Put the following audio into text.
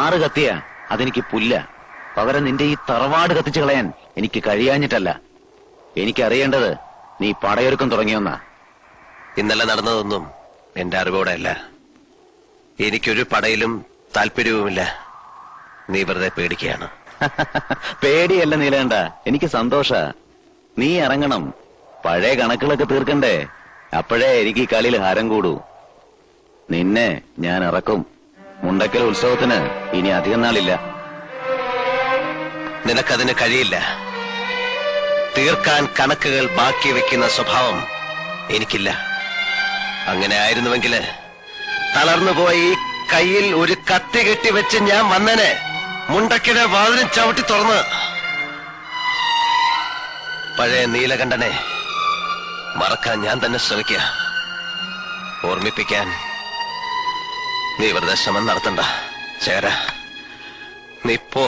ആറ് കത്തിയ അതെനിക്ക് പുല്ല. പകരം നിന്റെ ഈ തറവാട് കത്തിച്ചു കളയാൻ എനിക്ക് കഴിയാഞ്ഞിട്ടല്ല. എനിക്കറിയേണ്ടത് നീ പടയൊരുക്കം തുടങ്ങിയൊന്നാ. ഇന്നലെ നടന്നതൊന്നും എന്റെ അറിവോടെ അല്ല. എനിക്കൊരു പടയിലും താല്പര്യവുമില്ല. നീ വെറുതെ പേടിക്കുകയാണ്. പേടിയല്ല നീലേണ്ട, എനിക്ക് സന്തോഷ. നീ ഇറങ്ങണം, പഴയ കണക്കുകളൊക്കെ തീർക്കണ്ടേ. അപ്പോഴേ എനിക്ക് ഈ കളിയിൽ ഹാരം കൂടൂ. നിന്നെ ഞാൻ ഇറക്കും. മുണ്ടക്കൽ ഉത്സവത്തിന് ഇനി അധികം നാളില്ല. നിനക്കതിന് കഴിയില്ല. തീർക്കാൻ കണക്കുകൾ ബാക്കി വെക്കുന്ന സ്വഭാവം എനിക്കില്ല. അങ്ങനെ ആയിരുന്നുവെങ്കില് തളർന്നുപോയി കയ്യിൽ ഒരു കത്തി കെട്ടി വെച്ച് ഞാൻ വന്നനെ. മുണ്ടക്കിടെ വാതിലും ചവിട്ടി തുറന്ന് പഴയ നീലകണ്ഠനെ മറക്കാൻ ഞാൻ തന്നെ ശ്രമിക്കുക. ഓർമ്മിപ്പിക്കാൻ നീ വെറുതെ ശ്രമം നടത്തണ്ട. ചേര, നീ പോ.